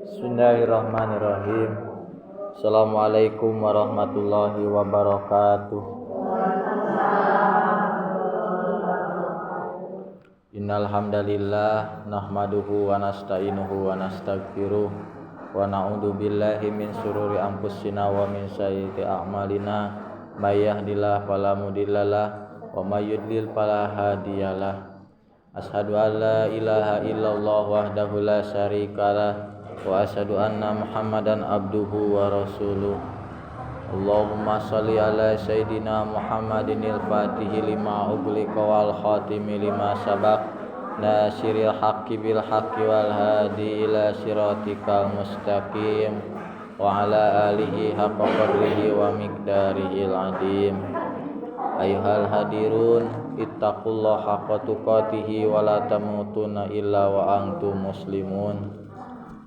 Bismillahirrahmanirrahim. Assalamualaikum warahmatullahi wabarakatuh. Innal hamdalillah nahmaduhu wa nasta'inuhu wa nastaghfiruh wa na'udzu billahi min syururi anfusina wa min sayyiati a'malina may yahdihillahu fala mudhillalah wa may yudlil fala hadiyalah. Asyhadu an la ilaha illallah wahdahu la syarikalah wa asyhadu anna Muhammadan abduhu wa rasuluh. Allahumma shalli ala sayidina Muhammadinil fatihi lima ughliqa wal khatimi lima sabaq nasiril haqqi bil haqqi wal hadi ila siratikal mustaqim wa ala alihi haqqa qadrihi wa miqdarihil adim. Ayyuhal hadirun ittaqullaha haqqa tuqatih wa la tamutunna illa wa antum muslimun.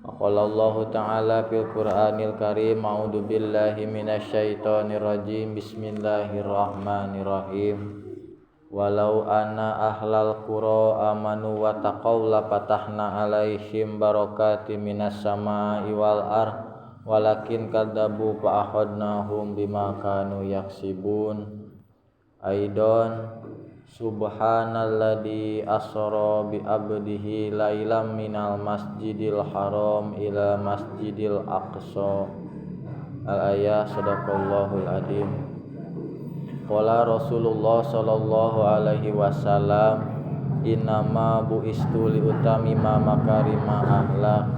Qala Allah Ta'ala fil Qur'anil Karim, a'udzu billahi minasyaitonir rajim. Bismillahirrahmanirrahim. Walau anna ahlal qura amanu wa taqaw la fatahna 'alaihim barakatim minas samaa'i wal ardh walakin kadzabu fa akhadnahum bima kanu yaksibun. Aidon subhanalladzi asra bi abdihi lailam minal masjidil haram ila masjidil aqsa. Al-ayah sadaqallahul adzim. Qala Rasulullah sallallahu alaihi wasallam, innama buistu li utamima makarima akhlaq.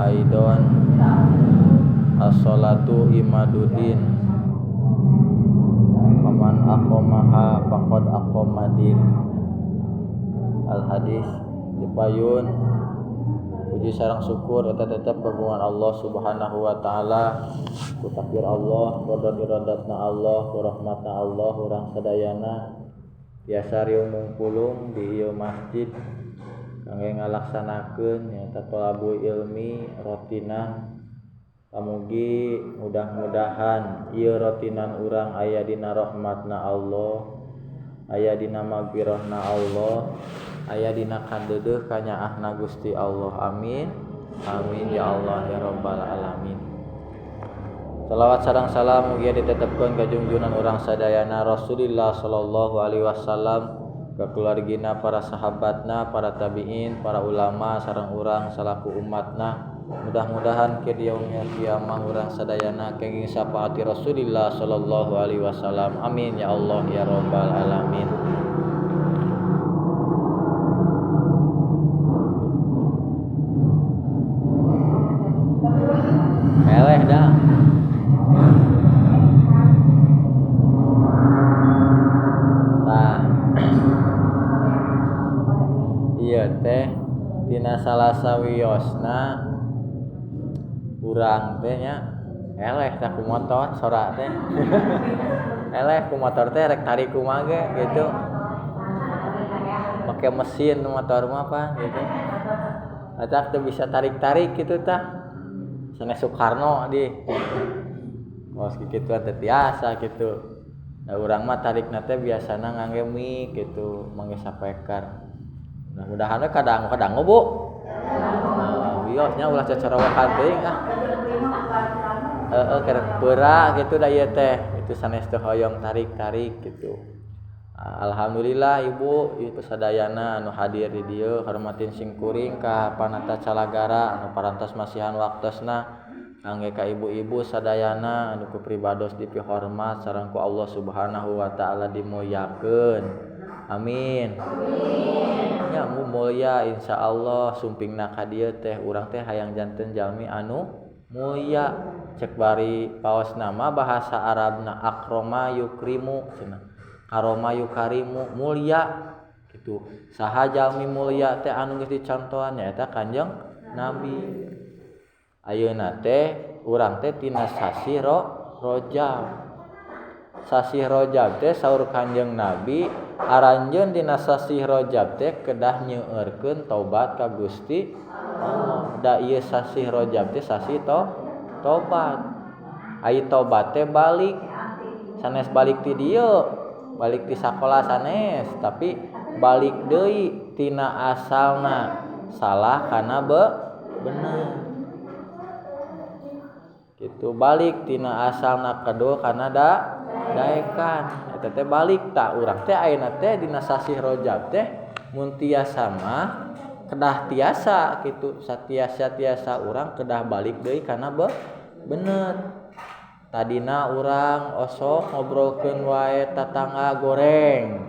Aidon as-salatu imaduddin man aqomaha faqad aqomadin. Al hadis dipayun puji sareng syukur eta tetep kagungan Allah Subhanahu wa taala. Ku takbir Allah, radha-radhatna Allah, ku rahmatna Allah urang sadayana biasa riung mungkulung di ieu masjid kangge ngalaksanakeun nyaeta thalabul ilmi rotina. Pamugi mudah-mudahan ieu rotinan urang aya dina rahmatna Allah, aya dina maghfirahna Allah, aya dina kandeudeuh ka nyaahna Gusti Allah. Amin. Amin ya Allah ya rabbal alamin. Shalawat sareng salam mugia ditetepkeun ka junjungan urang sadayana Rasulullah sallallahu alaihi wasallam, ka keluargina, para sahabatna, para tabi'in, para ulama sareng urang salaku umatna. Mudah-mudahan ke yaumil kiamah urang sadayana kenging syafaati Rasulullah sallallahu alaihi wasallam. Amin ya Allah ya rabbal alamin. Eleh dah. Nah. Ieu teh dina salasa wiyosna urang teh nya eleh teh ku motor sora teh eleh ku motor teh rek tarik kumaha ge gitu, make mesin motor mah apa gitu eta teh bisa tarik-tarik gitu tah sanes Soekarno di kos kitu teh biasa gitu. Da urang mah tarikna teh biasana ngangge mik gitu, mangge sapekar. Mudah-mudahan kadang-kadang Bu. Biosnya ulah cacarawakan teuing kerek beura gitu da ieu teh itu sanes teh hoyong tarik-tarik gitu. Alhamdulillah ibu sadayana anu hadir di dieu hormatin singkuring ka panata calagara anu parantos masihan waktosna kangge ka ibu-ibu sadayana anu ku pribados dipihormat sareng ku Allah Subhanahu wa taala dimulyakeun. Amin. Ya mulia insyaallah sumpingna ka dieu teh urang teh hayang janten jalmi anu mulia. Cek bari paos nama bahasa Arabna akroma yukrimu cenah. Karoma yukarimu mulia gitu. Saha jalmi mulia teh anu geus dicontohan nyaeta Kanjeng Nabi. Ayeuna teh urang teh tina sasi Rajab. Sasi Rajab teh saur Kanjeng Nabi aranjeun dina sasi Rajab teh kedah nyeueurkeun tobat ka Gusti Allah. Da ieu sasi Rajab teh sasi tobat. Ai tobat teh balik. Sanes balik ti dieu, balik ti sakola sanes, tapi balik deui tina asalna salah kana bener. Gitu balik tina asalna kedua kana daekan eta teh balik tak urang teh ayeuna teh dina sasih Rajab teh mun tiasa mah kedah tiasa kitu satiasa urang kedah balik deui kana bener tadina urang osok ngobrolkeun wae tatangga goreng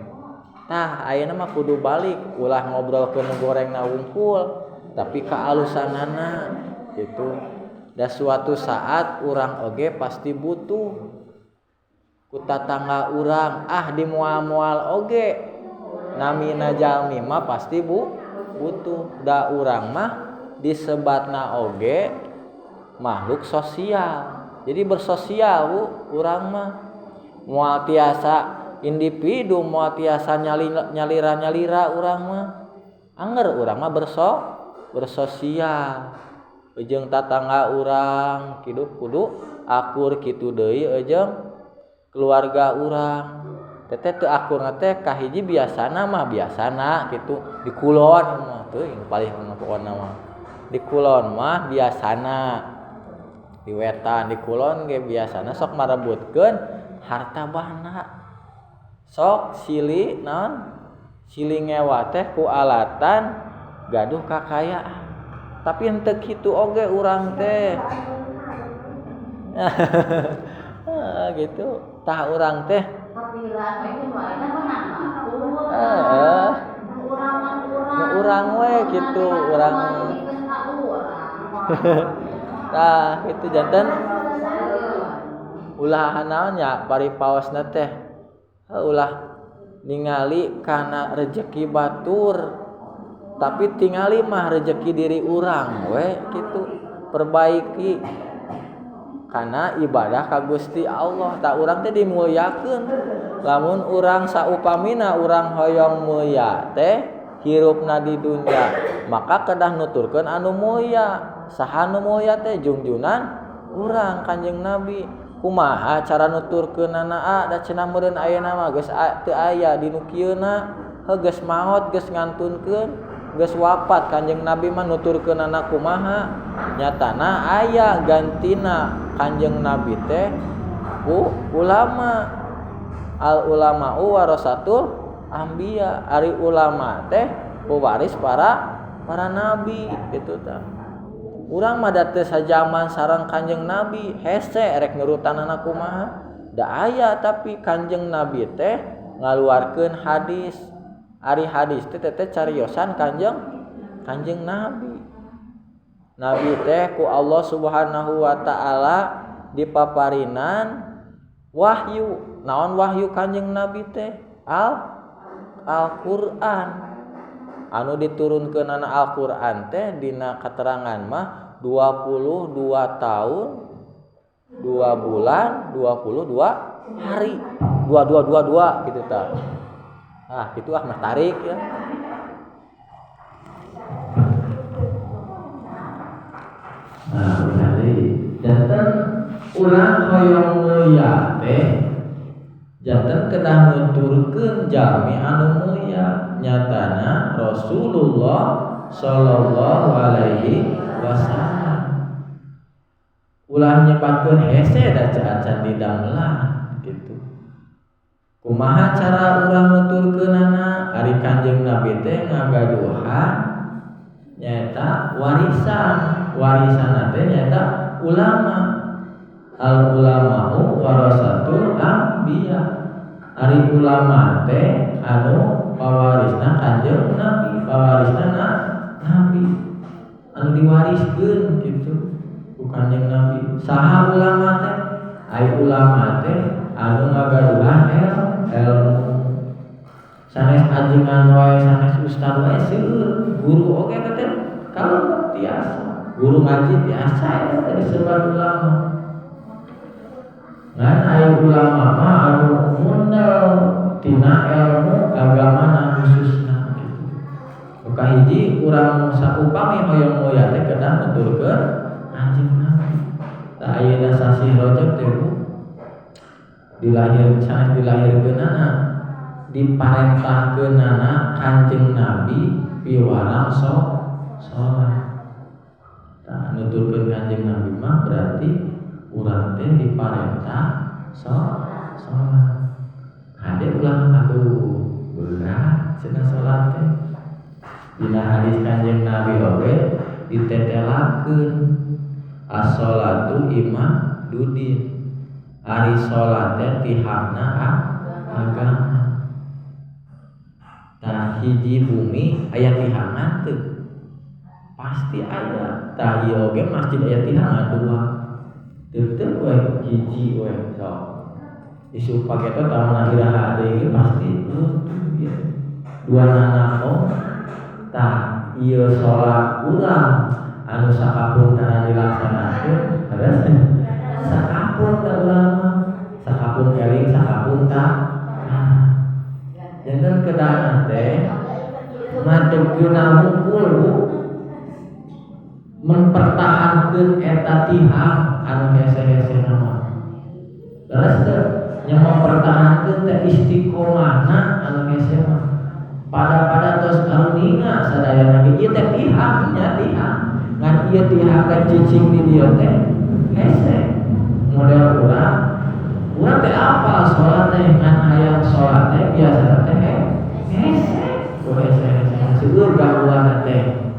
tah ayeuna mah kudu balik ulah ngobrolkeun gorengna wungkul tapi kaalusanana gitu. Dan suatu saat urang oge pasti butuh ku tatangga urang di moal-moal oge namina jalmi mah pasti butuh da urang mah disebatna oge makhluk sosial jadi bersosial urang mah moal tiasa individu moal tiasa nyalira urang mah anger urang mah bersosial jeung tatangga urang kitu kudu akur kitu deui jeung keluarga urang teteh teu akurna teh kahiji biasana kitu di kulon mah teuing paling pokona mah di kulon mah biasana di wetan di kulon ge biasana sok marebutkeun harta bana sok silih naon silih ngewa teh ku alatan gaduh kakayaan tapi henteu kitu oge urang teh gitu tah urang teh urang we gitu urang tah itu janten ulah naon nya paripaosna teh ulah ningali kana rezeki batur tapi tingali mah rezeki diri urang we gitu perbaiki karena ibadah ka Gusti Allah tak urang teh dimulyakeun lamun urang saupamina urang hoyong mulya teh hirupna di dunya maka kedah nuturkeun anu mulya saha anu mulya teh junjunan urang Kanjeng Nabi kumaha cara nuturkeunana da cenah meureun ayeuna mah geus teu aya dinu kieuna geus maot geus ngantunkeun geus wafat Kanjeng Nabi mah nuturkeunana kumaha nyatana aya gantina Kanjeng Nabi teh ulama al ulama'u warasatul anbiya ari ulama teh pewaris para nabi gitu tah urang mah da teu sajaman sareng Kanjeng Nabi hese rek nurutanana kumaha da aya tapi Kanjeng Nabi teh ngaluarkeun hadis ari hadis teh cariosan Kanjeng Nabi teh ku Allah Subhanahu wa taala dipaparinan wahyu naon wahyu Kanjeng Nabi teh Al-Qur'an anu diturunkeunana Al-Qur'an teh dina keterangan mah 22 tahun 2 bulan 22 hari 22 gitu tah gitu mah tarik ya janten urang hoyong mulya teh janten kedah nuturkeun jalmi anu mulya nyatana Rasulullah sallallahu alaihi wasallam ulah nyebatkeun hese da can didamelan gitu kumaha cara urang nuturkeunana ari Kanjeng Nabi teh ngagaduhan nyaeta warisan teh nyaeta ulama al ulama'u warasatul anbiya ari ulama teh anu pawarisna Kanjeng Nabi pawarisna nabi anu diwariskeun gitu ku Kanjeng Nabi saha ulama teh ai ulama teh anu ngagaduhan ilmu sanes ajengan wae sanes ustad wae seueur guru oge teh kalau tiasa guru ngaji biasa ya disebut ulama ngan aya ulama mah anu mundal tina ilmu agamana khususna gitu muka hiji urang saupami hoyong moya teh kedah nuturkeun Kanjeng Nabi tah ayeuna sasi Rajab teh dilahirkeunana diparentahkeunana Kanjeng Nabi piwarang salat. Nah, nuturkeun Kanjeng Nabi mah berarti diparentah sholat. Hadir ulah aduh berat cenah sholat teh. Dina hadis Kanjeng Nabi oge ditetelakeun as-sholatu imadudin. Ari sholat teh tihangna agama. Tah hiji bumi aya tihangan teu? Pasti aya. Tah ieu oge masjid aya tihangan dua. Teu we hiji we sok. Isu paketo tahun akhir deui pasti ya. Dua nana tah ieu salat urang anu sakapun tara dilaksanakeun ada sakapun da urang sakapun eling sakapun tah janten kedangan teh ngadegkeun mungkul Bu mempertahankeun eta tihang anu hese-hese nama terus teh nya mempertahankeun teh istiqomahna anu hese mah pada tos karuninga sadayana ieu teh tihang nya tihang ngan ieu tihang teh cicing di dieu teh hese model urang teh apal salat teh ngan hayang salat teh biasa teh hese seueur gangguan teh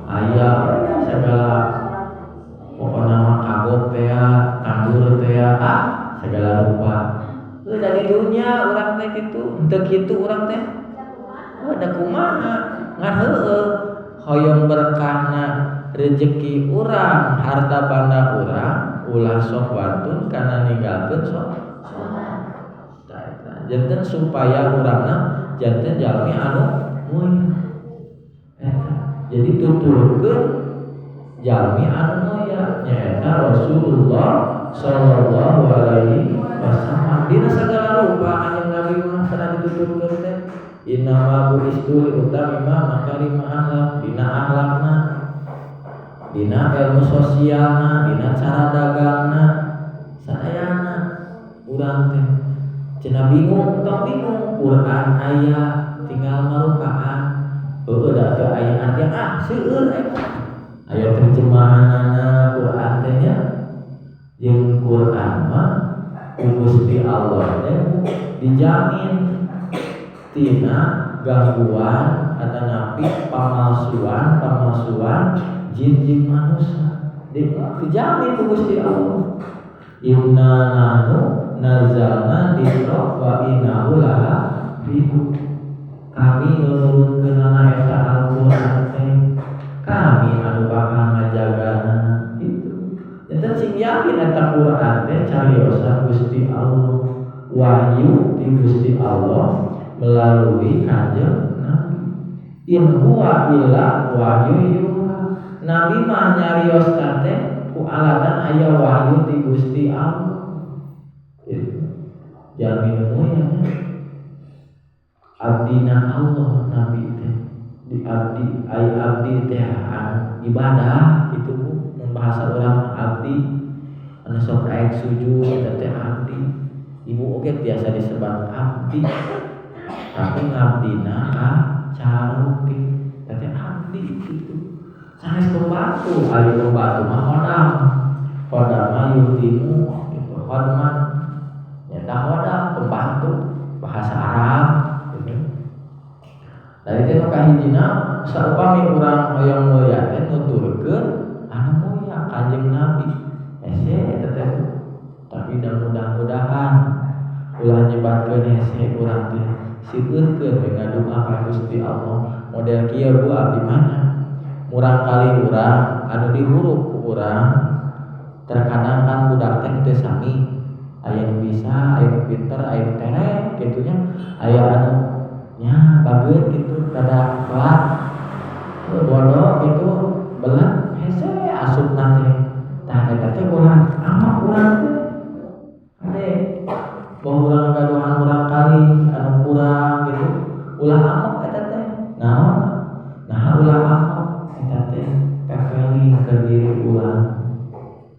aya segala pokona mah kagok teh kandur teh segala rupa dari dunia urang teh kitu teu kitu urang teh da kumaha ngan heueuh hoyong berkahna rezeki urang harta banda urang ulah sok wantun kana ninggalkeun salat janten supaya urangna janten jalmi anu mulia eta jadi tuturkeun jalmi anu mulia nyaeta Rasulullah sallallahu alaihi wasallam dina sagala rupa anjeun Nabi mah pernah dituturkeun teh innama buistu li utamima makarima akhlak dina akhlakna dina ilmu sosialna dina cara dagangna sadayana urang teh cenah bingung tong bingung Quran aya tinggal marukaan heueuh da teu aya artian seueur aya terjemahanna Quran teh nya jeung Quran mah Gusti Allah teh dijamin tina gangguan atanapi pamalsuan jin manusia dijamin ku Gusti Allah inna nahnu nazalna dzikra wa innahu lahafidz kami nurunkeun eta Al-Qur'an teh kami anu bakal ngajagana gitu eta sing yakin eta Qur'an teh cariosan Gusti Allah wahyu ti Gusti Allah melalui Kanjeng Nabi in huwa illa wahyu yuha Nabi mah nyarios teh ku alasan aya wahyu ti Gusti Allah jamin moya abdina Allah Nabi teh di abdi ai abdi teh anu ibadah itu mun bahasa urang abdi anu sok aek sujud eta teh abdi ibu oge biasa disebut abdi tapi ngabdina caruti teh abdi itu sanes pembantu ari pembantu mah hodam mah yutimu itu hormat nyata hodam pembantu bahasa Arab gitu. Dari teh kahijina saupami urang hoyong mulia teh nuturkeun anu mulia Kanjeng Nabi hese eta teh tapi mudah-mudahan ulah nyebatkeun hese urang teh sieurkeun ngadoa ka Gusti Allah model kieu Bu abdi mana murang kali urang anu dihurup ku urang terkadang kan budak teh teu sami aya nu bisa aya nu pinter aya nu terek kitu nya aya anu nya bageut kitu kada kuat bodoh kitu belah hese asupna teh tah eta teh ulah amak urang teh ade boh urang gaduhan urang kali anu kurang gitu ulah amak eta teh naon nah ulah amak eta teh pepeling ke diri urang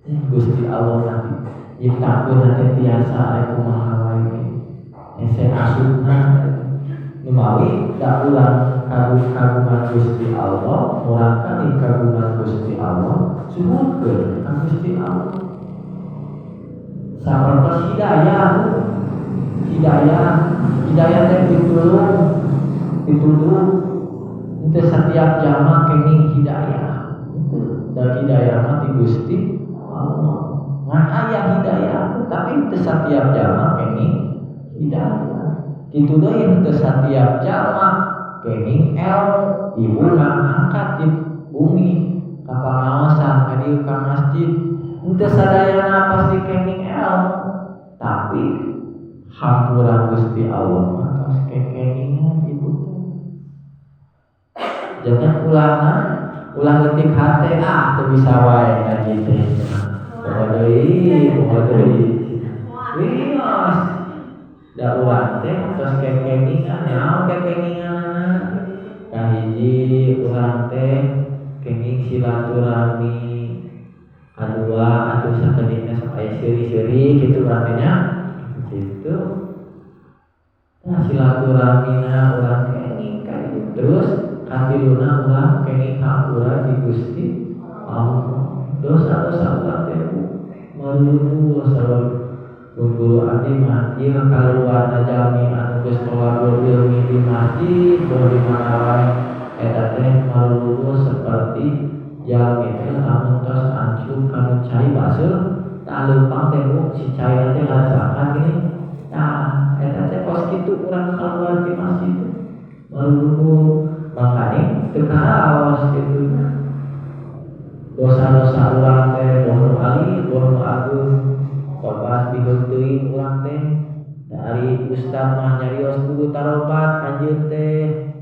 Gusti Allah nanti nyiptakeun nanti tiasa aya kumaha wae hese asupna numawi da urang kagungan Gusti Allah urang kali kagungan Gusti Allah suhurkeun ka Gusti Allah sapertos hidayah teh ditulung itu setiap jamaah kenging hidayah dan hidayah mah ti Gusti Allah ngan aya hidayah tapi itu setiap jamaah kenging hidayah kitu deui teu satiap jalma kenging ilmu ibuna angkat di bumi ka pangaosan ka dieu ka masjid teu sadayana pasti kenging ilmu tapi hampura Gusti Allah mah tos kekengingan ibu jangan ulah leutik hate teu bisa wae ngaji teh poho deui wios da urang teh tos kekengingan naon kekenginganna kahiji urang teh kenging silaturahmi kadua atuh sakedik sok aya seuri-seuri kitu urang teh nya kitu nah silaturahmina urang kenging ka ditu terus katiluna urang kenging hampura di Gusti Allah dosa-dosa urang teh maludu saur guru abdi mah ieu kaluarna jalmi anu geus tolabur ilmu di masjid di mana wae eta teh maludu seperti jalmi teh lamun tos ancur kana cai baseuh tah leumpang teh si cai teh racakan gini nah eta teh pos kitu urang kaluar di masjid maludu makanya teu karaos kitu dosa-dosa urang teh bohong ali bohong agung tobat diheunteuin urang teh dari ustaz mah nyarios kudu tarobat anjeun teh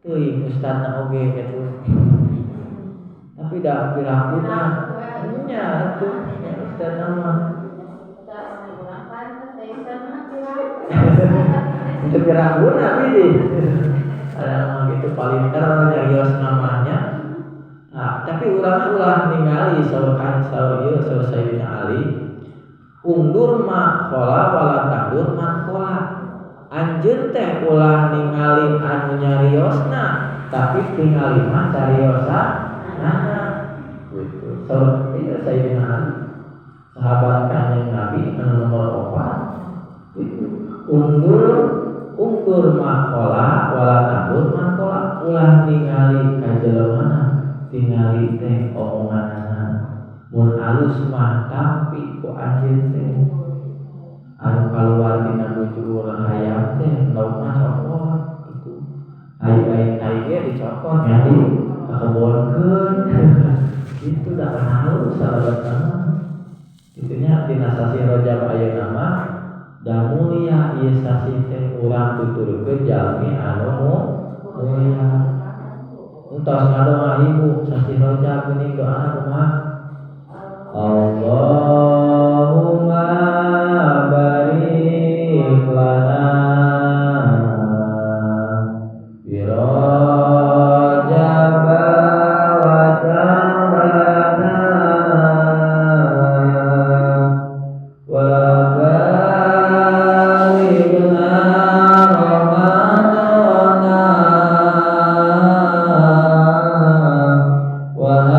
teuing ustazna oge kitu tapi da pirahuna nya atuh ustazna mah itu pirahuna pilih ada mah gitu palinter nyarios namanya. Nah, tapi ulah ningali saur ieu saur Sayyidina Ali undur ma qola wala tandur man qola anjeun teh ulah ningali anu nyariosna tapi tingali mah cariosanana gitu saur ieu Sayyidina Ali sahabat Kanjeng Nabi anu nomor 4 gitu undur ma qola wala tandur man qola ulah ningali ka jeleumana tingali teh omonganna mun alus mah tapi ku anjeun teh anu kaluar dina bujur hayam teh lauk mah cokot gitu ai ge dicokot nyari kakebonkeun itu da halus sahabatna itunya dina sasi Rajab ayeuna mah da mulia ieu sasi teh urang tuturkeun jalmi anu mulia entos ngadoa ibu sasi Rajab geuning doana kumaha Allahumma barik lana bi Rajab wa Sya'bana wa balighna Ramadana wa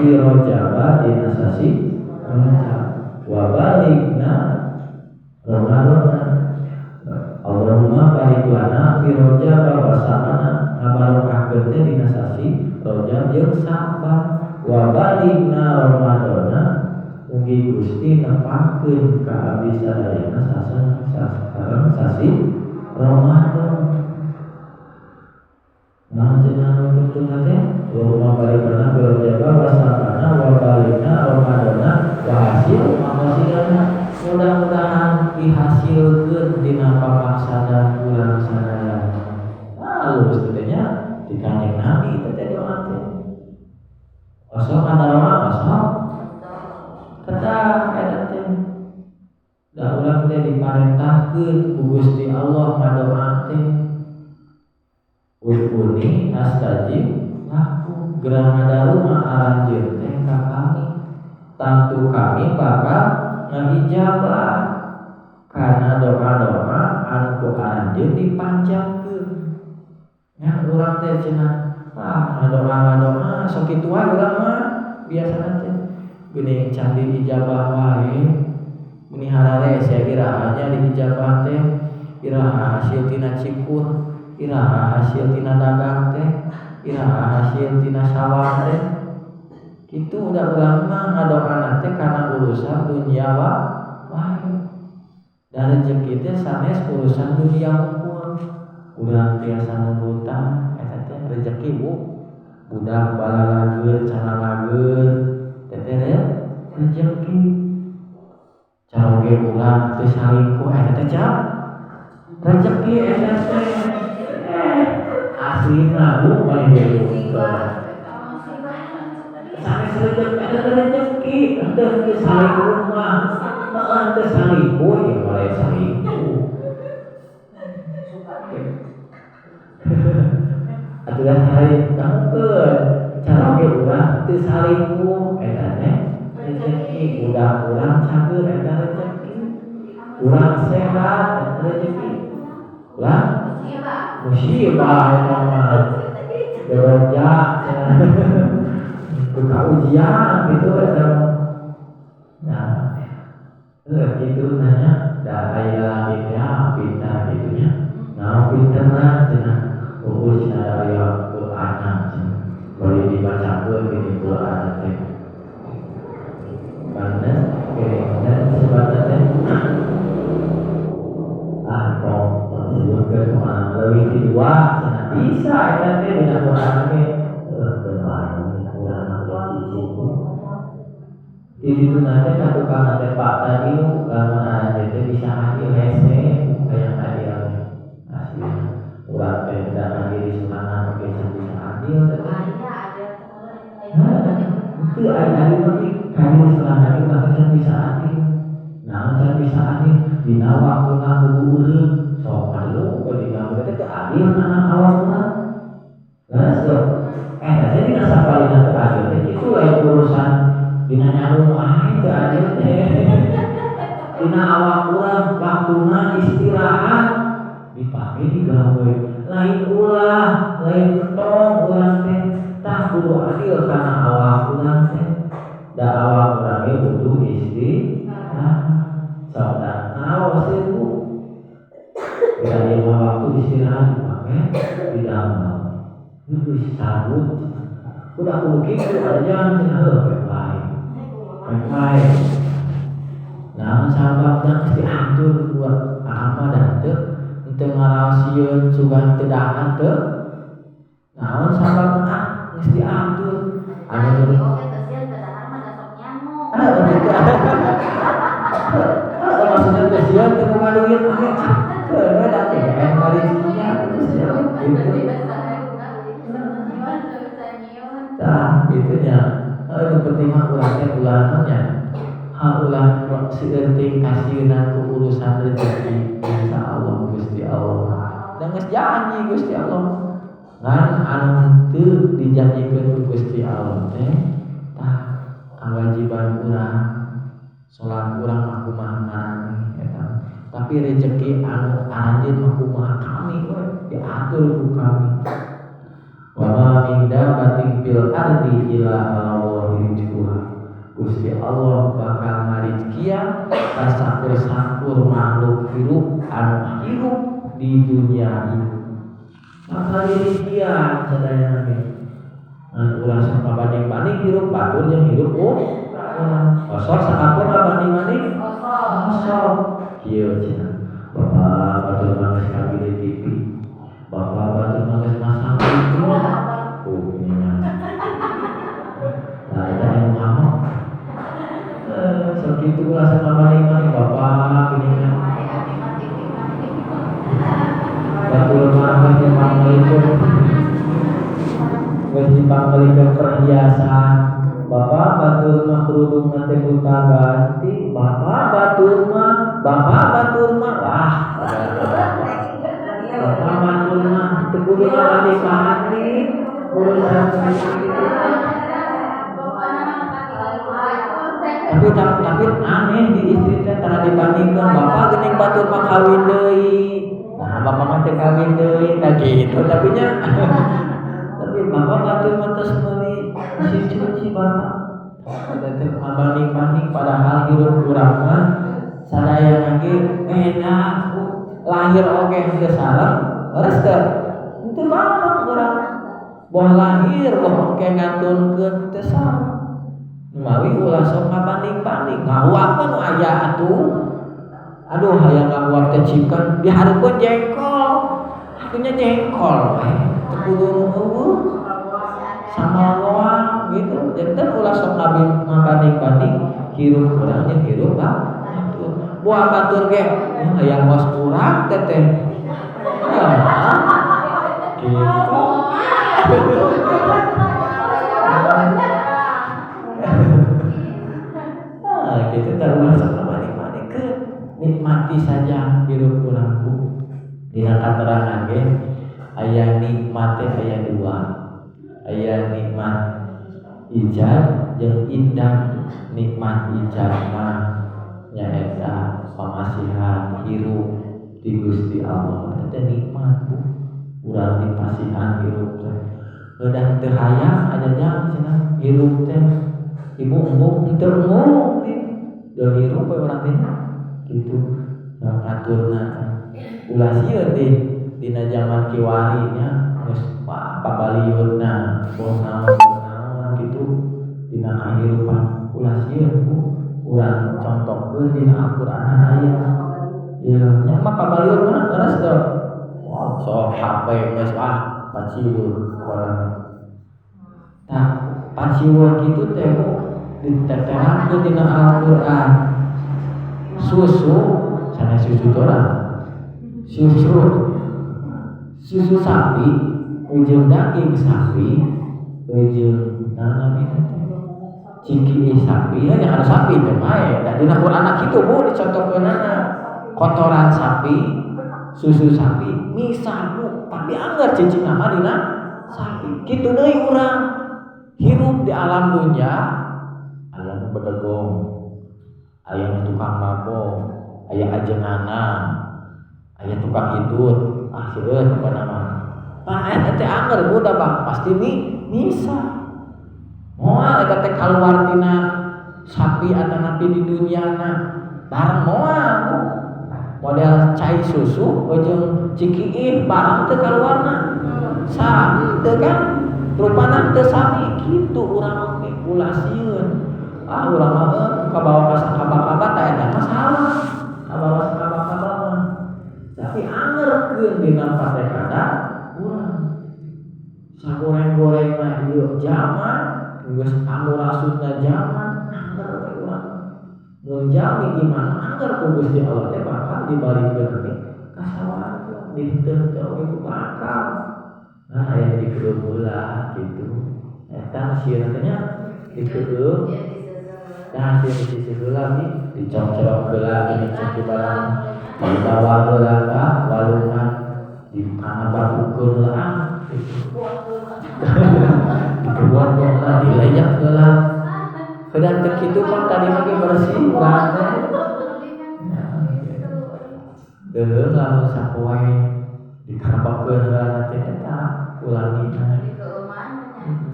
fi rojaba dina sasi rojab wa baligna Ramadan. Allahumma barik lana fi rojaba wa sa'ana ngabarokahkeun teh dina sasi rojab jeung sabar wa baligna Ramadan. Mugi Gusti nepakeun ka abdi sadayana sareng sasi Ramadan. Nah cenah nuntun teh Allahumma barik lana fi rojaba wa sa'ana wa baligna Ramadan wa hasil mamasilana. Mudah-mudahan dihasilkeun dina pamaksana urang sadaya. Lalu sebetulnya di Kanjeng Nabi teh doa teh. Osok ada doa osok. Kedah eta teh. Da urang teh diparentahkeun ku Gusti Allah ngadoa teh. Udhuni astajib lakum. Gerang dalu aranjeun teh ka kami. Tantu kami bakal ngijabah karena doa-doa anu ku anjeun dipanjangkeun. Ya urang teh cenah doa sok kitu wae urang mah biasana teh geuning can diijabah wae. Muni harare sia iraanya diijabah teh iraha hasil tina cikur, iraha hasil tina dagang teh, iraha hasil tina sawah teh. Itu udah urang mah ngadoana teh kana urusan dunia wae. Dan rezeki teh sanes urusan dunia unggul. Urang tiasa nurutan eta teh rezeki Bu. Budak balalageun calalageun teh rezeki. Caroge urang teu salingkuh eta teh rezeki eta teh. Aslina Bu mah sanes rezeki teu salingkuh mah teu salingkuh ya mulai salingkuh aturan hari dangkeun cara ge urang teu salingkuh eta teh rezeki budak urang cager eta rezeki urang sehat eta rezeki ulah musibah eta mah beroja buka ujian gitu ada. Nah gitu nanya da aya langitnya pintar gitunya. Nah pintarna cenah uus ada aya Qur'an cenah boleh dibacakeun di Qur'an teh. Karena kene sebab teh kok disebutkeun mana leuwih ti dua cenah bisa eta teh dina Qur'an teh di situ nanti tukang nanti Pak tadi lu lamun aja teh bisa adil hese kayak adil asli urang teh tidak adil sunana pakai bisa adil teh itu adil nanti kami sunana itu nanti bisa adil nah can bisa adil dina waktu na urang sok anu ke dina teh teh adil na awakna lah sok jadi dina sapalina teh adil teh kitu lain urusan dina nyaru ae teu adil teh. Dina awak urang waktuna istirahat dipake digawe. Lain ulah, lain tong urang teh tah kudu adil kana awak urang teh. Da awak urang ge butuh istirahat. Sok da naos teh Bu. Bila ieu waktu istirahat dipake didamel. Geus sabut. Udah kudu kitu aja cenah heuh baik. Nah, sahabatnya mesti atur buat apa dan teu ngaraosieun sugan teu dahan teu. Nah, sahabatnya mesti atur. Anu maksudnya kesian teu ngaduit ame keun da teh aya rezekinya gitu nya. Itu penting mah urang teh ulangannya. Ulah seueuting kasieuna ku urusan rezeki insyaallah Gusti Allah. Dan geus janji Gusti Allah. Ngan anu teu dijanjikeun ku Gusti Allah teh tah kawajiban urang salat urang mah kumaha ngarani eta. Tapi rezeki anu anjeun mah kumaha kami we diatur ku kami. Wa ma min dabbatin fil ardi illa Allahu rizquha. Gusti Allah bakal ngarizkian kasakur-sakur makhluk hirup anu hirup di dunia ini. Bakal rizkian sadayana ge. Anu ulah sabanding-banding hirup batur jeung hirup kosor sakapur banding-banding kosor. Kieu cenah. Bapak batur mah geus kabeh TV. Bapak batur mah geus masang TV. Ini nah itu yang mau segitu lah sama banding-banding bapak ini kan batur mah geus dipangmelikeun perhiasan. Bapak batur mah kerudung teh kuta ganti. Bapak batur mah wah bapak batur mah teu kudu ganti-ganti urusan tapi aneh di istri teh tara dibandingkeun bapak geuning batur mah kawin deui. Nah bapak mah teh kawin deui tah gitu tapi nya tapi bapak batur mah tos meuli mesin cuci bapak. Teh banding-banding padahal hirup urang mah sadayana ge enak lahir oge teu sareng leres teh teu bareng urang boh lahir boh oge ngantunkeun teu sareng. Mawi ulah sok ngabanding-banding ngahuapkeun nu aya atuh. Aduh hayang ngahuap teh cipkan dihareupeun jengkol. Akunya jengkol we teu kudu nu eueuh sama loang gitu. Jadi teh ulah sok ngabanding-banding hirup urang jeung hirup batur. Buah batur ge hayang kos urang teh teh. Gitu. Itu terlalu sama-sama ke nikmati saja hirup urang dina katerangan ge aya nikmat teh aya dua, aya nikmat ijab jeung indah. Nikmat ijab mah nyaeta pamasihan hirup di Gusti Allah teh nikmat urang dipasihan hirup teh udah teu hayang ajajang cenah hirup teh ibu embung teu embung dan hirup we urang teh gitu. Aturna ulah sieun dina zaman kiwari nya geus pabaliutna boh naon gitu dina kahirupan ulah sieun urang contohkeun dina Al-Qur'an aya ya nya mah pabaliut mah leres teh sok HP geus pacieur urang tah pacieur kitu teh diterangkeun dina Al-Qur'an. Susu sana susu dorang susu sapi ujung daging sapi ujung ciki sapi ya jangan sapi teh bae da dina Qur'an kitu bu dicontohkeunana kotoran sapi susu sapi misah bu tapi anggar cicing nama dina sapi kitu deui urang hirup di alam dunya. Aya nu bedegong, aya nu tukang mabok, aya ajenganna, aya tukang hitut, seueun pokona mah. Pan eta teh angger budak Bang, pasti bisa. Moal eta teh kaluar tina sapi atanapi di dunyana, bareng moal. Model cai susu jeung cikiih bareng teu kaluarna. Sami teu kan? Rupana teu sami kitu urang oge ulah sieun. Urang mah kabawa ka sakaba-kaba teh eta mah salah. Kabawa sakaba-kaba mah. Tapi angerkeun dina patekada urang. Sagoreng-goreng mah ieu zaman geus amurasudna zaman anger we urang. Mun jami iman anger ku Gusti Allah teh bakal dibalikeun ka sawarga diteu teh oge ku bakal. Nah aya di keumeulah gitu. Eta sieun teh nya dikeum nah sisi heula nih dicocok heula gini cek di barang dibawa heula ka walungan di kana bakukeun heula dibuat heula dileyak heula heula teh kitu kan tadi lagi bersih banget deueung lamun sapoe dikarabakeun heula teh eta ulangi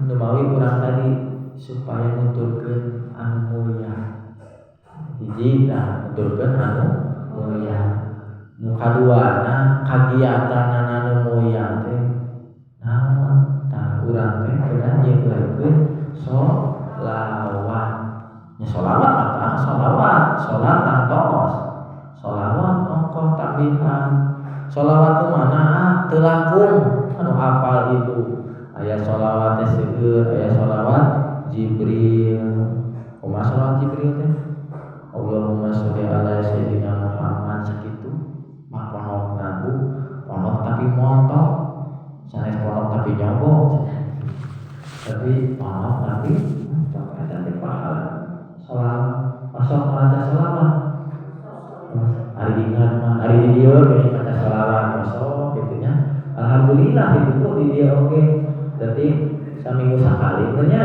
nu mawi urang tadi supaya nuturkeun anu mulia. Hiji nuturkeun anu mulia. Nu kaduana kagiatan anu mulia teh naon? Tah urang teh kedah nyeukeurkeun sholawat. Nya sholawat mah sholawat, salat tangtos. Sholawat ongkoh tambihan. Sholawat tu mana teu langkung anu hafal itu. Aya sholawat teh seueur, aya sholawat Jibril. Kumaha sholawat Jibril teh? Allahumma sholli ala sayyidina Muhammad sakitu. Mah ponok nabu, ponok tapi montok. Sanes ponok tapi nyogok. Tapi ponok tapi montok eta teh pahala. Sholawat, masuk maca sholawat. Hari ingat mah, hari di dia gini baca sholawat masuk gitu nya. Alhamdulillah itu pun di dia oke. Berarti saminggu sakali nya.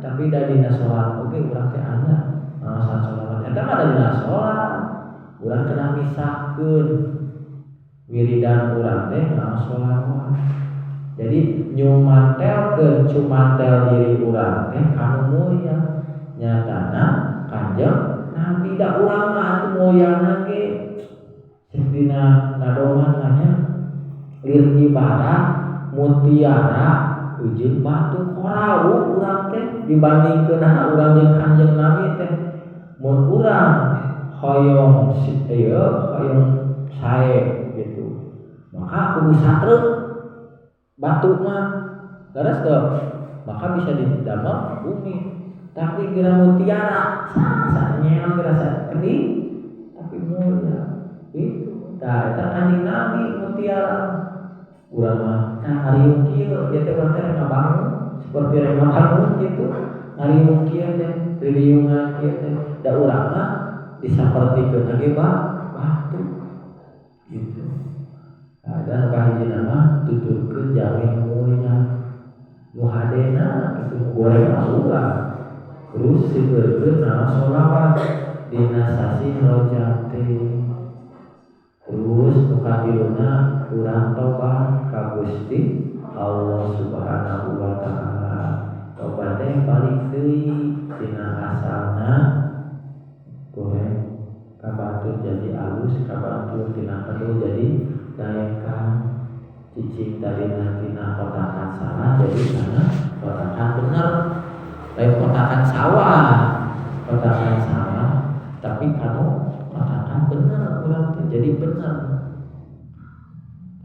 Tapi da dina sholat oke urang teh aya masalah sholawat. Eta mah da dina sholat. Urang kena misahkeun wiridan urang teh ngaos sholawat. Jadi nyumantelkeun cumantel diri urang teh anu mulia. Nyatana Kanjeng Nabi da urang mah atuh mulyana ge dina nadoman nya lir ibarat mutiara ujung batu korawu urang teh dibandingkeun urang jeung Kanjeng Nabi teh. Mun urang hoyong hoyong sae gitu maka kudu satrek batu mah leres teu maka bisa didamel bumi. Tapi kira mutiara saatnya berasa kening tapi mulia itu. Nah, eta Kanjeng Nabi mutiara. Urang mah hariung kieu ieu teh urang teh ngabangun seperti rek ngabangun kitu. Hariung kieu teh ririungan kieu teh da urang mah disapertikeun ge batu gitu. Nah, dan kahijina mah tuturkeun jalmi mulia. Nu hadena kitu goreng urang. Terus dibeureun naon sholawat dina sasi rojate. Terus nu katiluna urang tobat ka Gusti Allah Subhanahu wa taala. Tobat teh balik deui dina asalna goreng kabatur jadi alus, kabatur tina kedua jadi daekan. Cicing dalina tina kotakan salah jadi kana kotakan bener. Lain kotakan sawah, kotakan sawah, tapi kalau kotakan bener berarti jadi bener.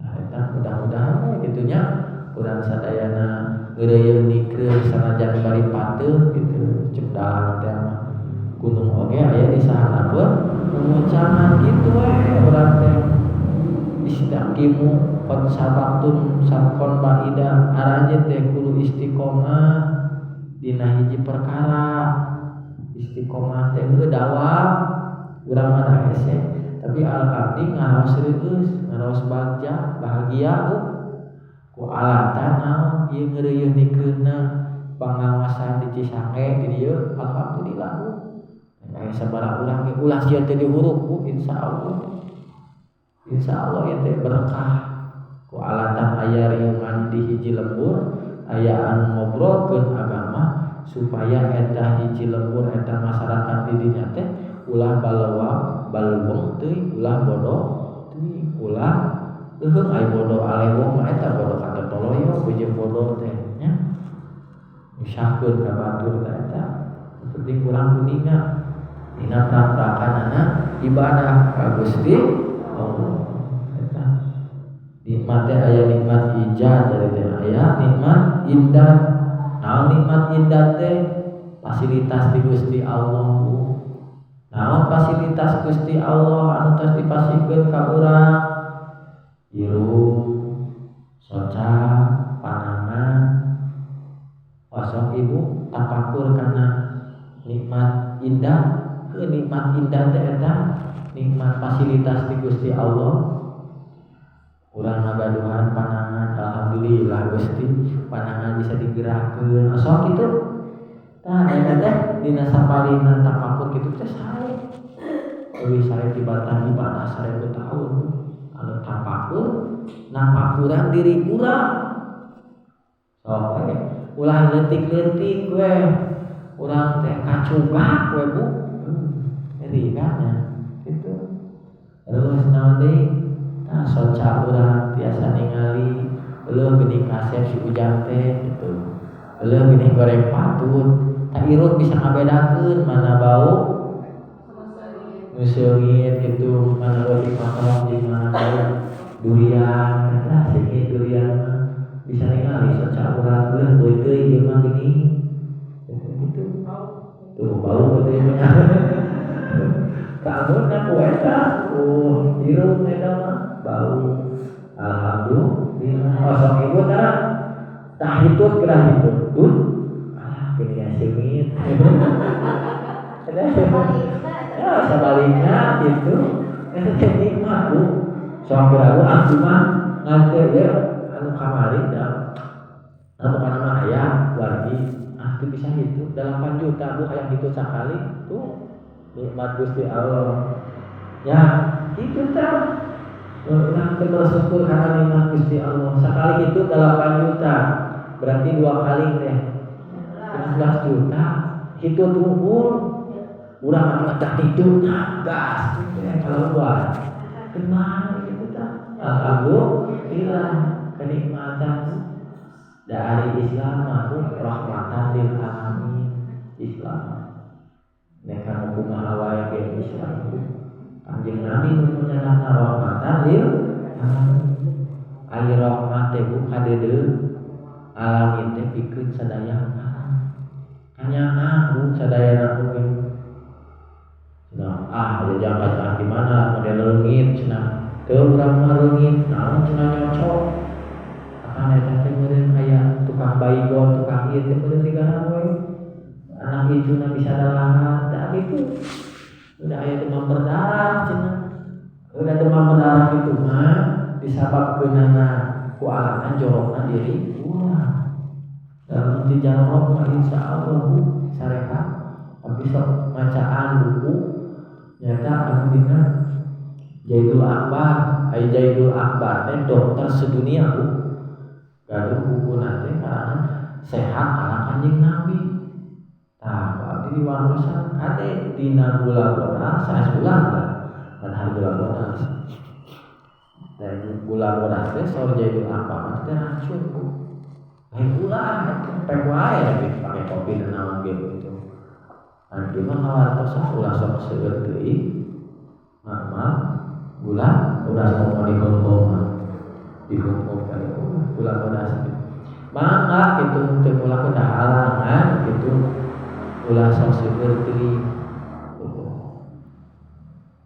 Nah, itu mudah-mudahan gitunya urang sadayana ngeureuyeuh nikeun sanajan bari pateuh gitu. Cemdalan teh mah gunung oge aya di sahanapeun mengucapan kitu we urang teh istaqimu qad sabaktun sabqon baida araje teh kudu istiqomah dina hiji perkara. Istiqomah teh dawam urang mah hese tapi al-abdi ngaraos reueus ngaraos bagja bahagia ku alatan naon ieu ngeureuyeuh nikeunna pangawasan di Cisange di dieu alhamdulillah aya sabaraha urang ge ulah sia teh dihurup insyaallah ieu teh berkah ku alatan aya riungan di hiji lembur aya anu ngobrolkeun agama supaya eta hiji lembur eta masyarakat di dinya teh ulah balewang teuing ulah bodoh teuing ulah euheung aya bodoh alewong mah eta bodoh kata toloyo jeung bodoh teh nya misahkeun ka batur eta penting urang kuninga dina prakanana ibadah ka Gusti Allah eta nikmat teh aya nikmat ijaz dari teh aya nikmat indah. Naon nikmat indah teh fasilitas di Gusti Allah. Naon fasilitas Gusti Allah anu tos dipasikeun ka urang? Iru, soca, panangan. Wasok ibu tapakur kana nikmat indah. Nikmat indah teh eta nikmat fasilitas di Gusti Allah. Urang ngagaduhan panangan alhamdulillah Gusti panangan bisa digerakkeun sok kitu. Tah eta teh dina sapalina tapakur kitu teh sae. Euy sae tibatan ibadah 1000 tahun. Anu tapakur napakuran diri urang. Sok we ulah leutik-leutik we urang teh kacugak we Bu. Jadi kan ya gitu. Terus naon deui? Nah, soca urang tiasa ningali eueuh geuning kasep si Ujang teh gitu. Eueuh geuning goreng patut. Tak irut bisa ngabedakeun mana bau nu seungit gitu, mana roti potong jeung mana bau durian. Tah sih durian mah bisa ningali soca urang eueuh beuy teuy ieu mah geuning. Gitu. Tuh bau teh mah. Kamu nak kueta, irung eta mah bau. Alhamdulillah. Osok ibu tak hitut gerah hitut. Gini ya sengit. Ya sebaliknya gitu. Itu jadi malu. Sok gerah aku mah ngante ya anu kamari dah. Anu kana mah aya wargi. Itu bisa hidup 8 juta Bu hayang hitut sakali tuh. Nikmat Gusti Allah. Ya, itu tah. Urang teh bersyukur karena nikmat Gusti Allah. Sekali itu 8 juta. Berarti 2 kali teh 15 juta. Itu tumpul. Urang mah tak hidup gas. Kalau buat kenal gitu tah. Alhamdulillah kenikmatan dari Islam rahmatan lil alamin. Islam mereka hukum awal yang Islam Kanjeng Nabi menyatakan rahmatan lil alamin. Rahmat teh ku kadeudeung alamin teh pikeun sadaya kanyahan sadayana mungkin. Nah, jangan di mana model leungit cenah. Teu urang mah leungit, naon cenah nyocok. Akan eta teh meureun aya tukang baygon, tukang ieu teh meureun digarang we. Anak hijuna bisa dalahan, tak itu udah aya demam berdarah cenah. Udah demam berdarah itu mah disababkeunana ku alasan jorokna diri ulah. Dalam tijarah mah insyaallah sarekat abis sok macaan buku nyata anu dina Zaidul Akbar, ai Zaidul Akbar teh dokter sedunia Bu. Gaduh buku nanti karena sehat ala Kanjeng Nabi. Nah, abdi diwarosan kade dina bulan bodas, 11 bulan lah. Kan bulan bodas. Dan bulan bodas teh saur Zaidul Akbar teh racun Bu. Lain ulah pek wae lagi pake kopi dan naon gitu. Anjeun mah hawartos ulah sok seueur deui. Normal bulan bodas mau dihukum kali bulan bodas. Mangga gitu teu ulah kedah halangan gitu. Ulah sok seueur deui.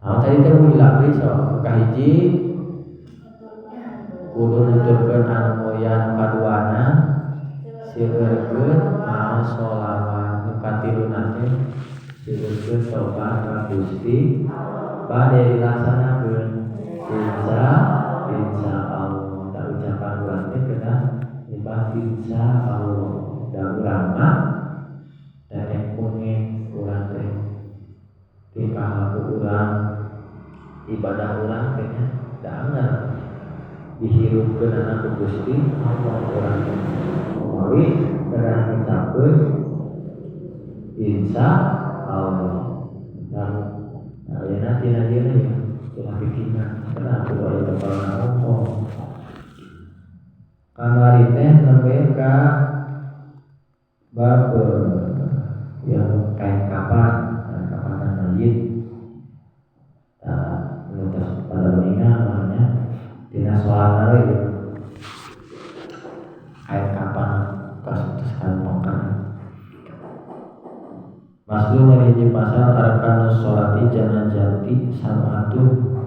Nah, tadi teh hilang deui sok kahiji kudu nuturkeun anu moyan kaduana seueurkeun maos sholawat nu katiluna teh seueurkeun tobat ka Gusti bade dilaksanakeun insya Allah. Tak ucapan urang teh kedah nyembah insya Allah. Da urang mah teteh punge urang teh tingkah laku urang ibadah urang teh da anggar dihirupkeun anak Gusti Allah urang teh mawi kedah ngucapkeun insya Allah. Dan ayeuna tina dieu ya telah bikinan kenapa aya kepala ngomong kamari teh nembe ka bab yang kain kapan mayit. Menurut pada meninggal makanya tina sholat we gitu. Kain kapan kasus kantongkan. Maslu menghiji pasal arkanus sholati janazati sab'atun.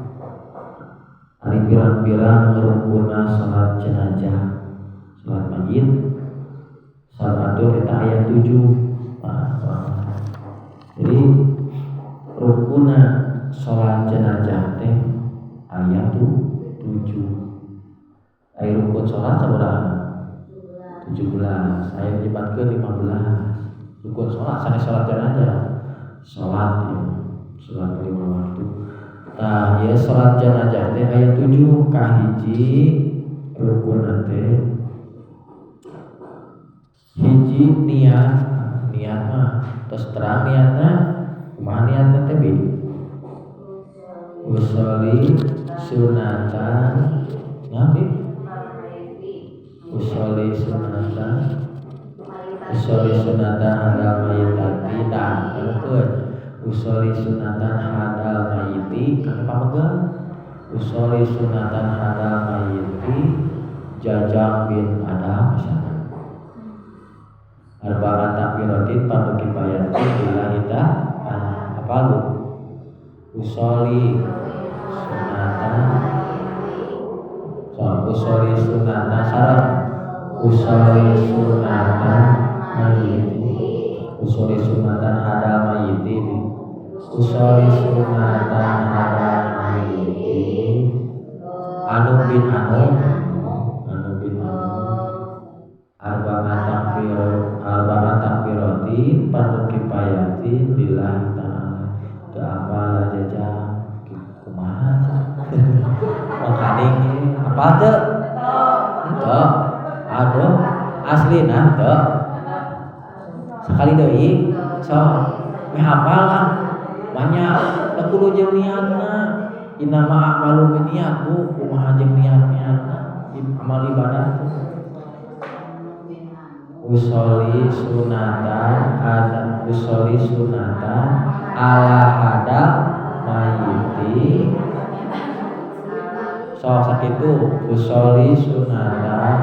Ari pirang-pirang rukunna salat jenazah salat mayit sab'atun eta ayat 7. Jadi rukunna salat jenazah teh ayat 7. Ai rukun salat sabaraha? 17. Ayat dibatkeun 15. Rukun salat sanes salat jenazah. Salat ya, salat 5 waktu. Nah, ya salat jenazah teh ayat 7 kahiji rukun teh hiji niat niat mah terus terang niatna kumaha niatna teh bi usolli sunatan nabi usolli sunatan hadal mayitati tah betul usolli sunatan hadal mayiti kan pamegang usolli sunatan hadal mayiti Jajang bin Adam misalnya arba'at takbiratin fardu kifayati billahi ta'ala apa lu usolli sunatan syarat usolli sunatan mayiti usolli sunatan hadal mayiti usolli sunatan hadal mayiti anu bin anu arba'at takbiratin fardu kifayatin lillahi ta'ala teu apal jajang kumaha makaning apa teu henteu aduh aslina henteu sekali deui sok meh hafal lah banyak teu kudu jeung niatna innama a'malu binniyat bu kumaha jeung niatna amal ibadah usolli sunatan ala hadal mayiti sok sakitu usolli sunatan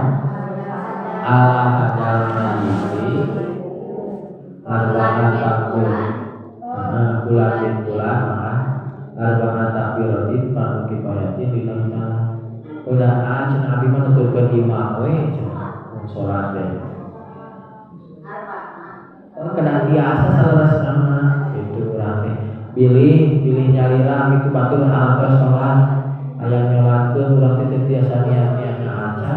ala hadal mayiti arba'at takbir bulan arba'at takbiratin fardu kifayatin lillahi ta'ala udah cenah abi mah nuturkeun imam we cenah salat teh kena biasa salah sama itu rame pilih nyalira itu batur hampir sholat ayam nyolatkeun urang teh tiasa niat aja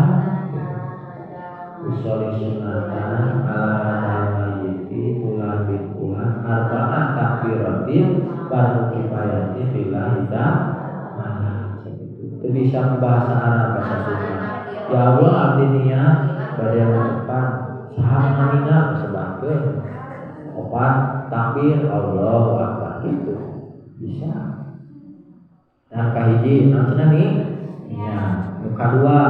usolli sunatan ala hadal mayiti bulan bin bulan arba'at takbiratin fardu kifayatin billahi ta'ala itu bisa bahasa Arab bahasa Sunda ya Allah abdi niat pada depan saha namina sebabkeun opat takbir Allahu Akbar itu bisa. Nah kahiji cenah nih ya muka dua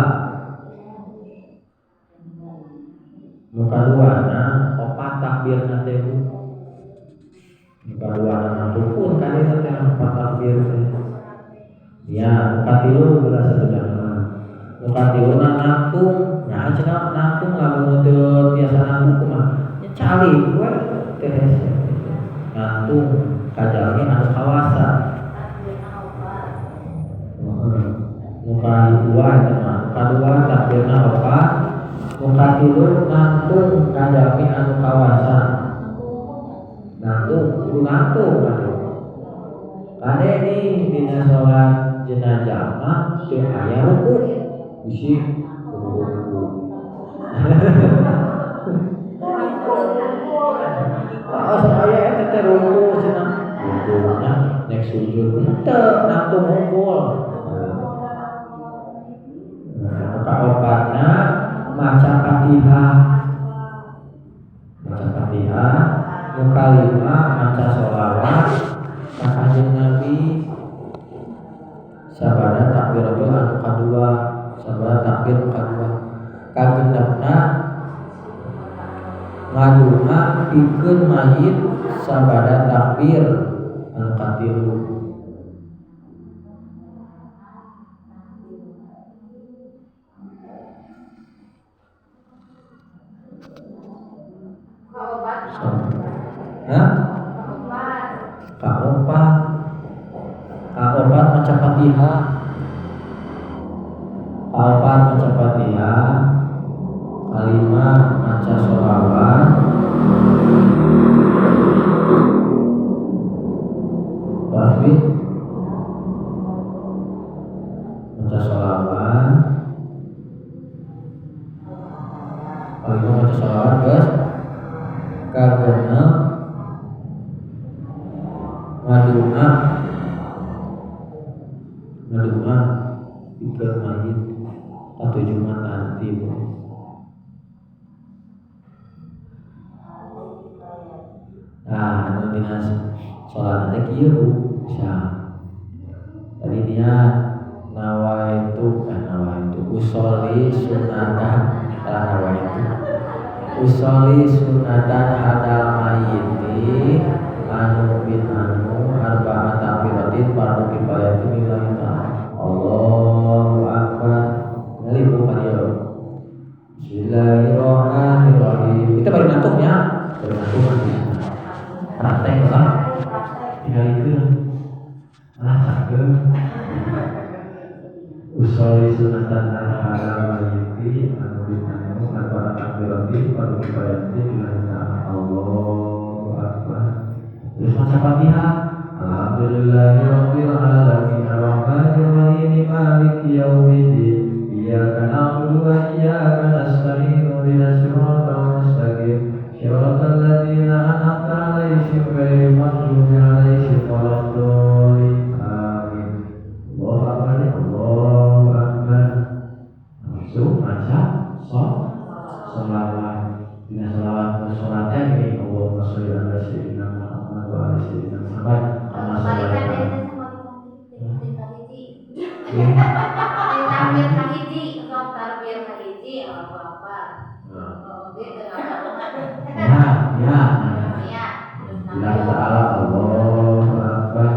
nah opat takbir nanti muka dua nah rukun kan itu teh opat takbir ya muka tilu ulah sebenarnya muka tilu nangtung nah cenah nangtung lamun teu tiasa nangtung kumaha cali we ngantung kajalnya anu kawasa muka dua itu mah muka dua takbirna opat muka tilu ngantung kajalnya anu kawasa ngantung kudu ngantung kade nih dina sholat jenazah mah teu aya ruku bisi ruku saya eta teh ruku cenah rukunya nek sujud henteu nangtung hungkul muka opatna maca Fatihah muka lima maca sholawat ka Kanjeng Nabi sabada takbiratul anu kadua sabada takbir kadua kagendepna ngaduna pikeun mayit sabada takbir anu katilu kaopat maca Fatihah kalima maca sholawat Wafid maca sholawat kalima maca sholawat guys kagenep ngaduna pikeun mayit katujuh tartib anu dina salat teh kieu Bu bisa tadi dia nawaitu usolli sunatan usolli sunatan hadal mayyiti anu bin anu arba'at takbiratin fardu kifayatin lillahi ta'ala Allahu akbar ngali Bu kadieu Bismillahirrahmanirrahim kita baru ngantuknya praktek lah tinggal itu sakit usolli sunatan hadal mayyiti anu bin anu arba'at takbiratin fardu kifayatin lillahi ta'ala Allahu akbar terus baca Fatihah Alhamdulillahirabbil alamin arrahmanir rahim maliki yaumiddin iyyaka na'budu wa iyyaka nasta'in ihdinas siratal mustaqim siratal ladzina an'amta 'alaihim ghairil maghdubi 'alaihim waladdallin amin Allahu akbar Allahu akbar langsung baca sholawat dina sholawatnya ini Allahumma sholli ala sayyidina Muhammad wa ala sayyidina Muhammad Bilang ta'ala Allahu akbar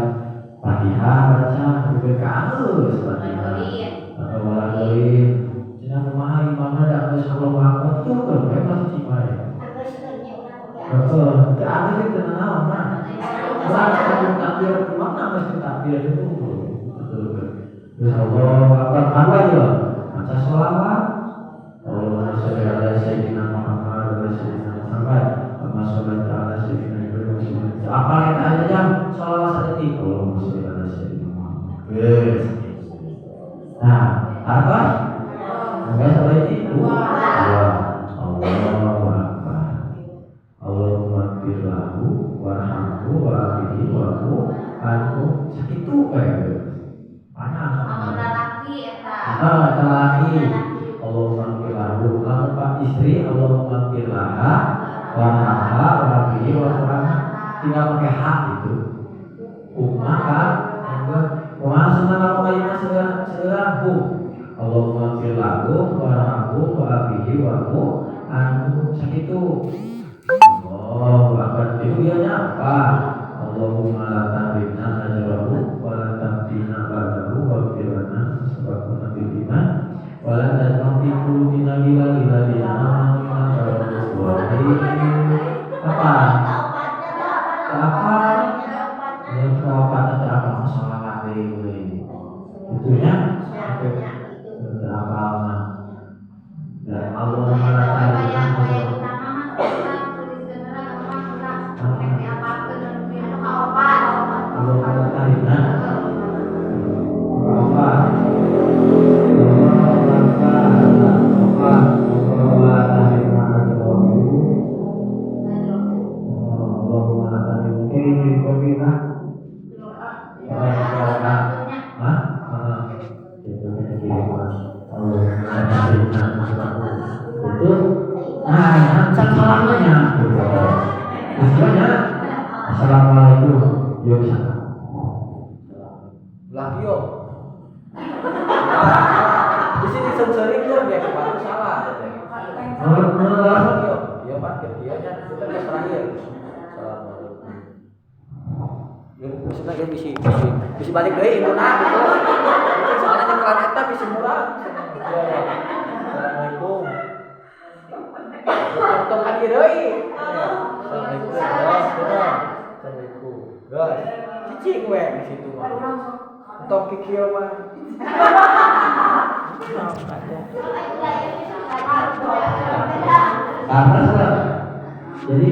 Fatihah baca berkaus Fatihah Waladzim jangan memahami mana dah Allahu akbar itu kan memang cimai ada itu tenang mana orang takbir mana mesti takbir itu betul Allahu akbar apa ya baca sholawat Allahumma sholli ala sayyidina Muhammad wa ala sayyidina Muhammad wa sholli ala sayyidina Ibrahim apa yang ada jam sholawat sedetik Allahumma sholli ala sayyidina Muhammad nah apa enggak sampai itu Allahu akbar Allahumma ighfir lahu warhamhu wa'afihi wa'fu anhu sakitu panas laki Allahumma ighfir lahu lamun pak istri Allahumma ighfir laha warhamha wa'afihi wa'fu anha tinggal pakai hak itu kan maksudnya kalau kalimat sederhana Allahumma ighfir lahu warhamhu wa'afihi wa'fu anhu sakitu Allahu akbar itu dianya apa Allahumma la tahrimna ajrahu wa la tahrimna ba'dahu wa firana sabaqna bil iman wa la tajma'ti qulubina ila ladina apa yang jawabannya apa masalah ini itunya apa dan Allahumma la tahrimna ajrahu Assalamualaikum. Yuk sana. Lagi yuk. Di sini sensori dia kepala salah. Yuk. Dia pakai dia nya kita terakhir. Assalamualaikum. Yuk, sebenarnya bisa balik deui imuna gitu. Soalnya nyekelan eta bisa murah. Assalamualaikum. Tonton kan deui. Assalamualaikum. Assalamualaikum. Guys, cicing we di situ mah. Tok kieu mah. Jadi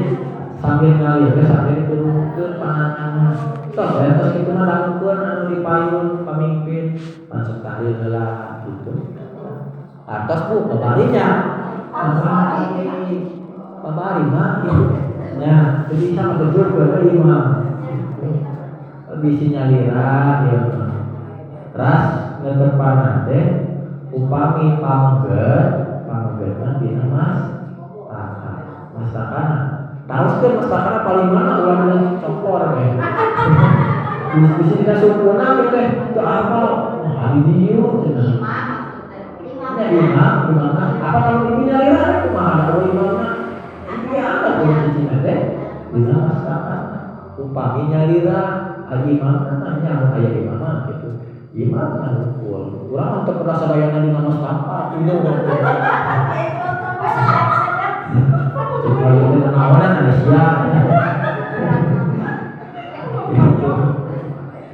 sambil ngalir sambil turunkeun pandangan. Tos terus kitu mah dangukeun anu dipayun pamimpin masuk tahlil heula gitu. Atas Bu babarinya. Babari mah gitu. Ya, jadi sama betul ke imam. Bisi nyalira ya. Ras ngeterpana teh upami panggeut mah dina mas takana Teruskan masakannya paling mana ulang dan cokor ya. Bisa kita sempurna gitu itu apa? Hari dia imam gimana? Apa kalau ini nyari itu mah ada imamnya? Iya ada kunci teh. Bisa masakan. Upami nyalira imam namanya mau kayak imam gitu. Imam kan ukur. Kurang untuk rasa bayana di nama siapa? Itu kalau itu nawaran ada siapa? Itu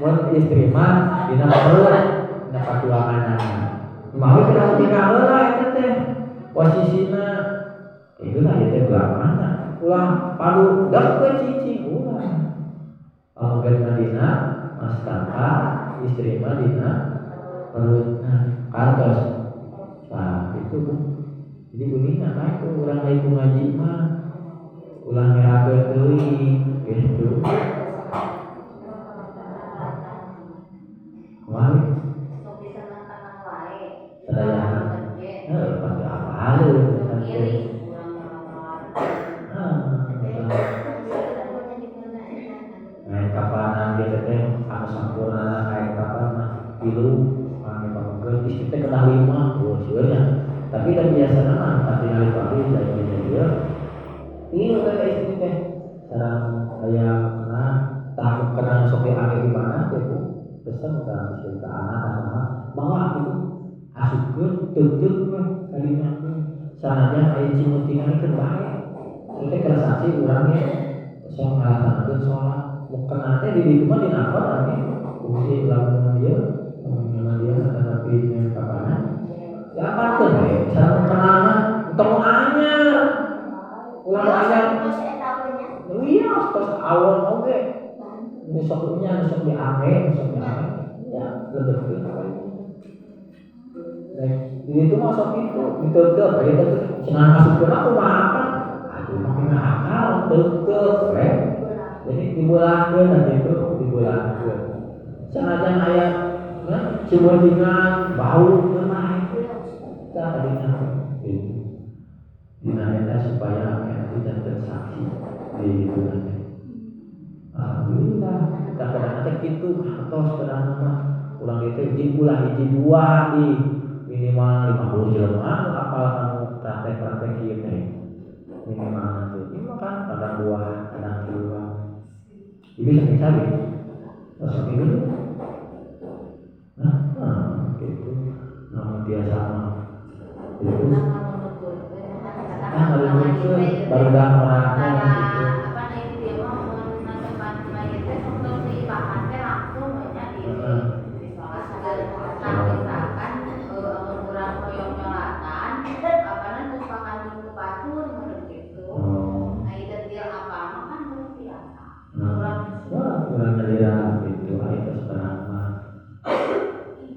mau istri mah dina perut dapat dua anak. Mau kita tinggal lah itu teh posisinya itu lah itu gelang mana? Ulah padu dak ke cicing ulah. Kalau Madina mas kakak istri Madina perutnya kartos. Nah itu bu. Jadi bunyinya kan itu orang ibu ngaji mah ulang ngerakeun teuing gitu. Wah, sadayana. Pasti apa hal main kapanan dia teh anu sampurna kayak kapan mah pilu anu pamegeun istri teh kena 5 seueurnya. Tapi kan biasana mah tapi ngali pabrik dari dia. Ini udah istri teh sareng aya kena takut kena sok diangge di mana teh Bu. Pesan ka cerita anak sama bawa itu asupkeun teuteuk we kalina sanajan aya cimutingan keur bae. Itu kersasi urang ge sok ngalaksanakeun salat. Mun kena teh di ditu mah dina apa tadi? Fungsi lamun dia tapi kapanan. Ya aparkeun we sareng kenana tong anyar. Ulah anyar. Iya, tos awon oge. Besoknya besok diangge, ya lebih itu masuk itu ditutup kayak gitu senang masuk ke aku makan aduh makin akal tutup jadi dibulahkan nanti itu dibulahkan senajan ayat cimutingan bau naik kita tadinya itu dinamika supaya nanti tidak saksi di itu nanti. Alhamdulillah, kadang-kadang gitu, atau kadang-kadang ulang itu izin ulah izin dua di minimal 50 jelema, apal kamu praktek-praktek gitu minimal nanti. Ini kan kadang dua, kadang dua. Ini sabi-sabi, masuk dulu. Nah, gitu. Nah, biasa mah. Itu. Baru dah merasa gitu.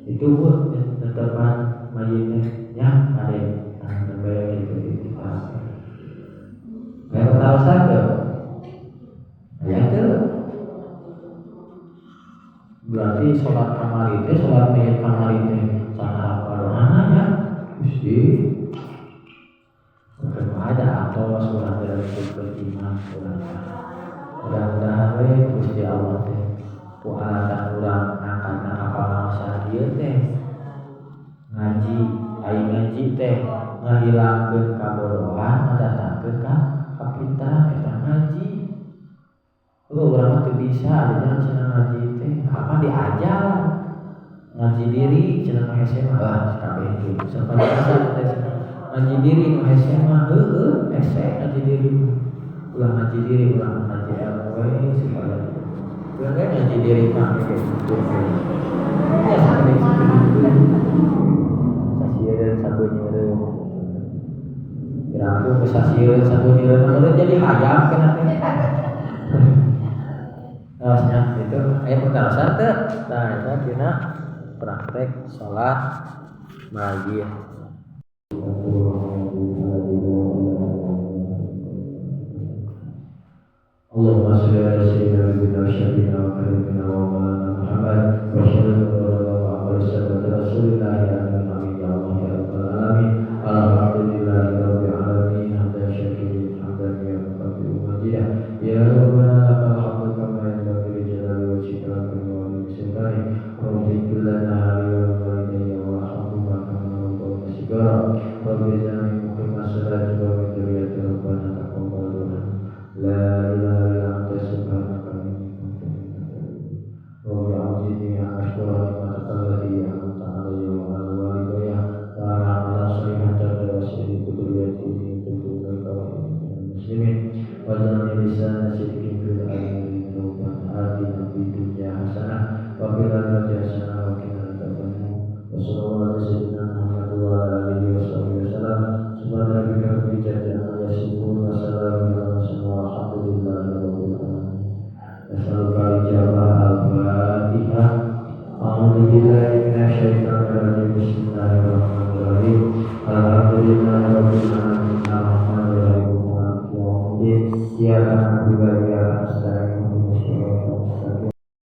Itu tetepan mayitnya ya ada yang itu kayak tahu saja ya itu berarti sholat kamar itu sholat mayit kamar itu sana apa doanya ya mesti ada atau sholat dari beriman mudah-mudahan Gusti Allah teh puasa kurang angkat apa masa dia teh ngaji aing ngaji teh ngahilangkeun kabodohan ngadatangkeun ka kapintaran eta ngaji. Urang teh bisa ada cenah ngaji teh apa diajar ngaji diri cenah hese mah kabeh kitu sampai rasa teh ngaji diri nu hese mah hese ngaji diri ulah ngaji diri ulah ngaji ilmu supaya ulah ngaji diri mah gitu ya sampai segitu sasieun sabeunyeureun kira-kira bisa sasieun sabeunyeureun meureun jadi hayam kana teh harusnya itu aya pertarasan teh nah eta dina praktek salat maghrib. Allahumma shalli ala sayyidina wa syafiina wa karimina wa maulana Muhammad wa sallallahu alaihi wa rasulillah ya amin ya Allah ya rabbal alamin alhamdulillahi rabbil alamin hamdan syakirin hamdan ya rabbil waj'alni lisana sidqin fil akhirin Rabbana atina fid dunya hasanah wa fil akhirati hasanah wa qina adzabannar wa sallallahu ala sayyidina Muhammad wa ala alihi wa sahbihi wasallam subhana rabbika rabbil izzati amma yasifun wa salamun ala mursalin walhamdulillahi rabbil alamin. Assalamualaikum warahmatullahi wabarakatuh. A'udzu billahi minasyaitonir rajim. Bismillahirrahmanirrahim. Alhamdulillahirabbil alamin. Arrahmanir rahim. Maliki yaumiddin. Iyyaka na'budu wa iyyaka nasta'in.